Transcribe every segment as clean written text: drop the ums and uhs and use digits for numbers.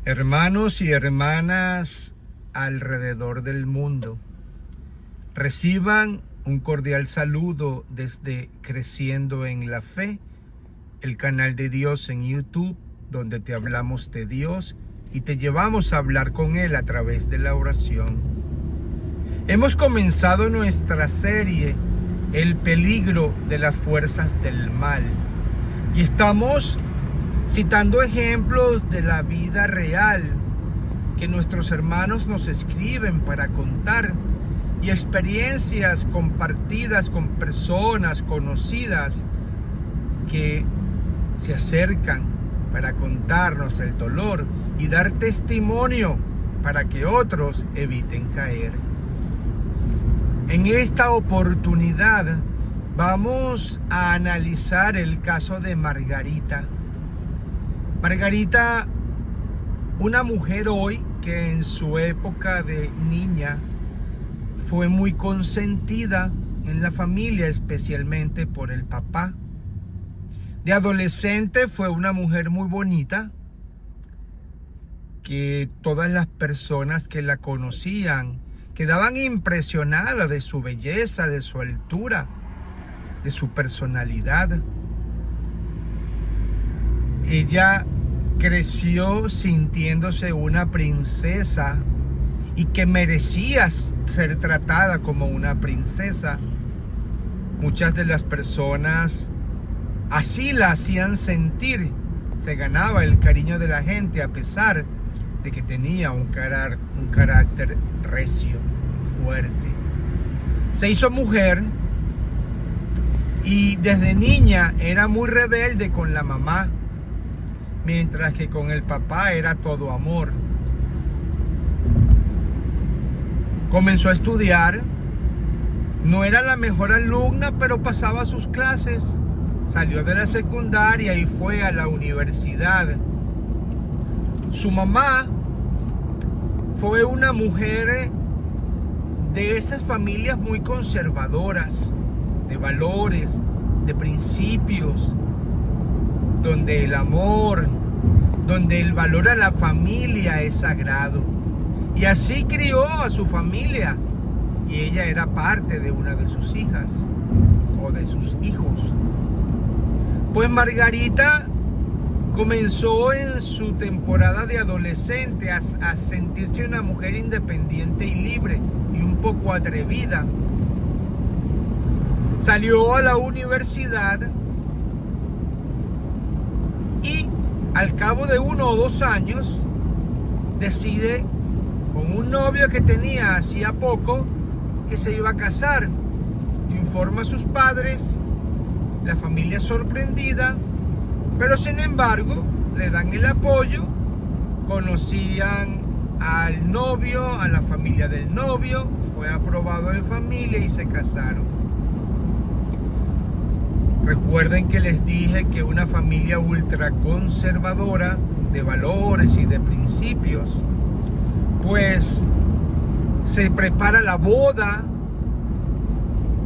Hermanos y hermanas alrededor del mundo, reciban un cordial saludo desde Creciendo en la Fe, el canal de Dios en YouTube, donde te hablamos de Dios y te llevamos a hablar con Él a través de la oración. Hemos comenzado nuestra serie El peligro de las fuerzas del mal y estamos citando ejemplos de la vida real que nuestros hermanos nos escriben para contar y experiencias compartidas con personas conocidas que se acercan para contarnos el dolor y dar testimonio para que otros eviten caer. En esta oportunidad vamos a analizar el caso de Margarita. Margarita, una mujer hoy que en su época de niña fue muy consentida en la familia, especialmente por el papá. De adolescente fue una mujer muy bonita, que todas las personas que la conocían quedaban impresionadas de su belleza, de su altura, de su personalidad. Ella creció sintiéndose una princesa y que merecía ser tratada como una princesa. Muchas de las personas así la hacían sentir. Se ganaba el cariño de la gente a pesar de que tenía un carácter recio, fuerte. Se hizo mujer y desde niña era muy rebelde con la mamá, mientras que con el papá era todo amor. Comenzó a estudiar, no era la mejor alumna, pero pasaba sus clases. Salió de la secundaria y fue a la universidad. Su mamá fue una mujer de esas familias muy conservadoras, de valores, de principios, donde el amor, donde el valor a la familia es sagrado. Y así crió a su familia. Y ella era parte de una de sus hijas o de sus hijos. Pues Margarita comenzó en su temporada de adolescente a sentirse una mujer independiente y libre y un poco atrevida. Salió a la universidad y al cabo de 1 o 2 años decide, con un novio que tenía hacía poco, que se iba a casar. Informa a sus padres, la familia sorprendida, pero sin embargo le dan el apoyo. Conocían al novio, a la familia del novio, fue aprobado en familia y se casaron. Recuerden que les dije que una familia ultraconservadora de valores y de principios, pues se prepara la boda,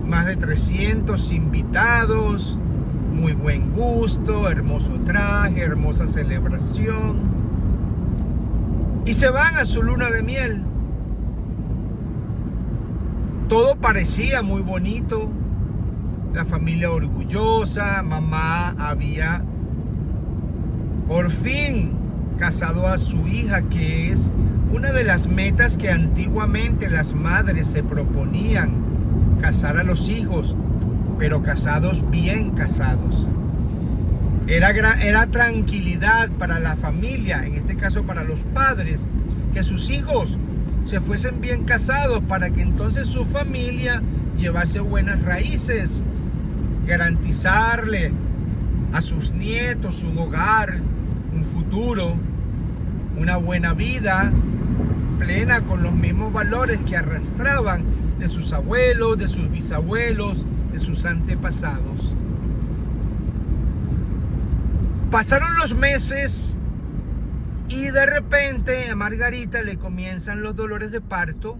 más de 300 invitados, muy buen gusto, hermoso traje, hermosa celebración, y se van a su luna de miel. Todo parecía muy bonito, la familia orgullosa, mamá había por fin casado a su hija, que es una de las metas que antiguamente las madres se proponían, casar a los hijos, pero casados bien casados. Era tranquilidad para la familia, en este caso para los padres, que sus hijos se fuesen bien casados para que entonces su familia llevase buenas raíces, garantizarle a sus nietos un hogar, un futuro, una buena vida plena con los mismos valores que arrastraban de sus abuelos, de sus bisabuelos, de sus antepasados. Pasaron los meses y de repente a Margarita le comienzan los dolores de parto.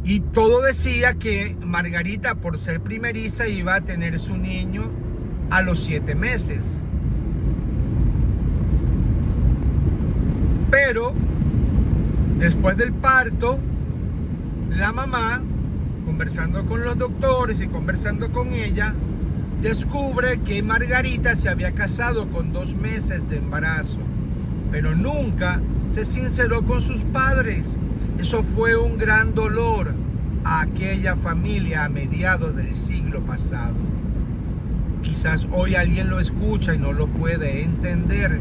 Y todo decía que Margarita, por ser primeriza, iba a tener su niño a los 7 meses. Pero después del parto, la mamá, conversando con los doctores y conversando con ella, descubre que Margarita se había casado con 2 meses de embarazo, pero nunca se sinceró con sus padres. Eso fue un gran dolor a aquella familia a mediados del siglo pasado. Quizás hoy alguien lo escucha y no lo puede entender,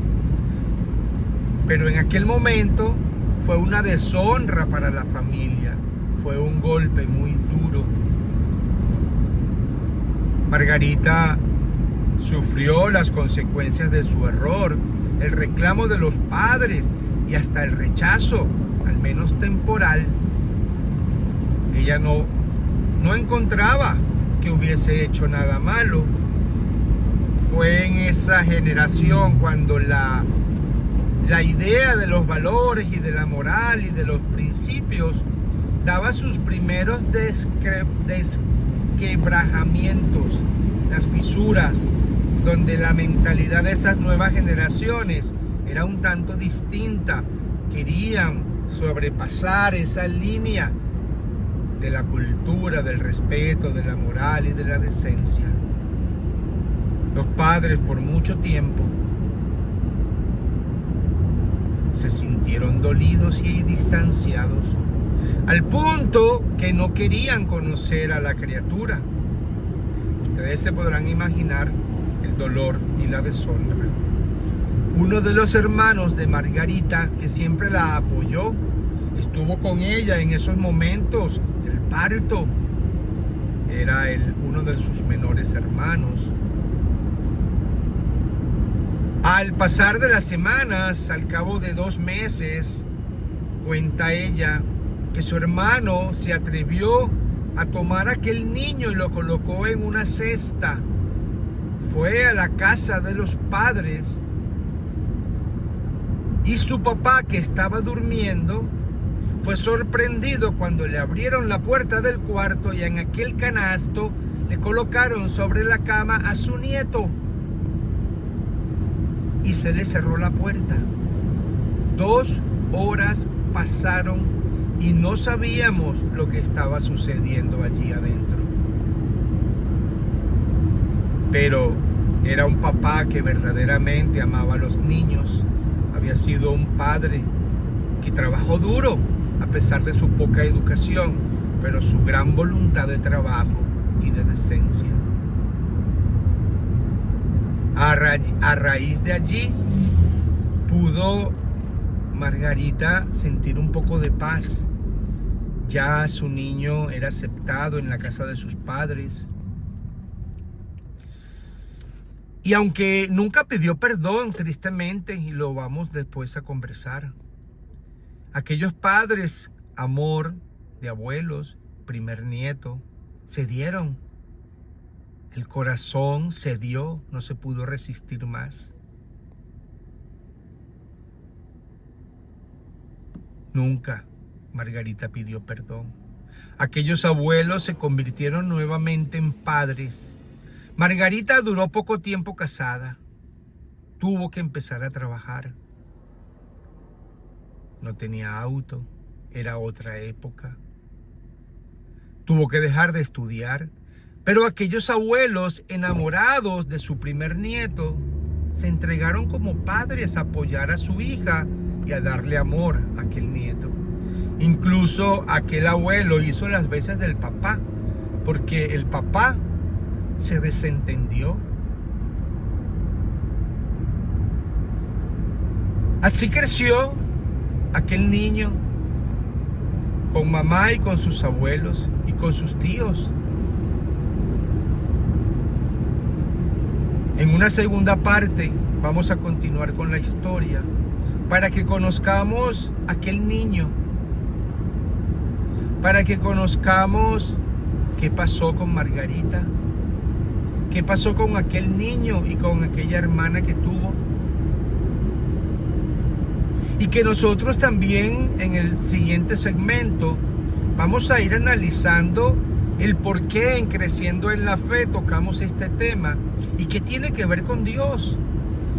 pero en aquel momento fue una deshonra para la familia, fue un golpe muy duro. Margarita sufrió las consecuencias de su error, el reclamo de los padres y hasta el rechazo, al menos temporal. Ella no encontraba que hubiese hecho nada malo. Fue en esa generación cuando la idea de los valores y de la moral y de los principios daba sus primeros desquebrajamientos, las fisuras, donde la mentalidad de esas nuevas generaciones era un tanto distinta. Querían sobrepasar esa línea de la cultura, del respeto, de la moral y de la decencia. Los padres por mucho tiempo se sintieron dolidos y distanciados, al punto que no querían conocer a la criatura. Ustedes se podrán imaginar el dolor y la deshonra. Uno de los hermanos de Margarita, que siempre la apoyó, estuvo con ella en esos momentos del parto, era uno de sus menores hermanos. Al pasar de las semanas, al cabo de 2 meses, cuenta ella que su hermano se atrevió a tomar a aquel niño y lo colocó en una cesta. Fue a la casa de los padres y su papá, que estaba durmiendo, fue sorprendido cuando le abrieron la puerta del cuarto y en aquel canasto le colocaron sobre la cama a su nieto. Y se le cerró la puerta. 2 horas pasaron y no sabíamos lo que estaba sucediendo allí adentro. Pero era un papá que verdaderamente amaba a los niños. Había sido un padre que trabajó duro a pesar de su poca educación, pero su gran voluntad de trabajo y de decencia. A raíz de allí pudo Margarita sentir un poco de paz. Ya su niño era aceptado en la casa de sus padres. Y aunque nunca pidió perdón, tristemente, y lo vamos después a conversar, aquellos padres, amor de abuelos, primer nieto, cedieron. El corazón cedió, no se pudo resistir más. Nunca Margarita pidió perdón. Aquellos abuelos se convirtieron nuevamente en padres. Margarita duró poco tiempo casada. Tuvo que empezar a trabajar. No tenía auto, era otra época. Tuvo que dejar de estudiar. Pero aquellos abuelos enamorados de su primer nieto se entregaron como padres a apoyar a su hija y a darle amor a aquel nieto. Incluso aquel abuelo hizo las veces del papá, porque el papá se desentendió. Así creció aquel niño con mamá y con sus abuelos y con sus tíos. En una segunda parte vamos a continuar con la historia para que conozcamos a aquel niño, para que conozcamos qué pasó con Margarita, qué pasó con aquel niño y con aquella hermana que tuvo. Y que nosotros también en el siguiente segmento vamos a ir analizando el por qué en Creciendo en la Fe tocamos este tema y qué tiene que ver con Dios,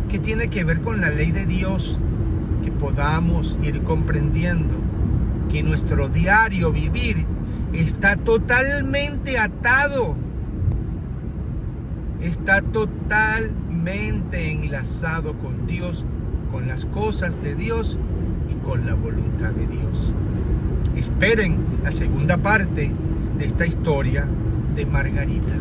qué tiene que ver con la ley de Dios, que podamos ir comprendiendo que nuestro diario vivir está totalmente atado, está totalmente enlazado con Dios, con las cosas de Dios y con la voluntad de Dios. Esperen la segunda parte de esta historia de Margarita.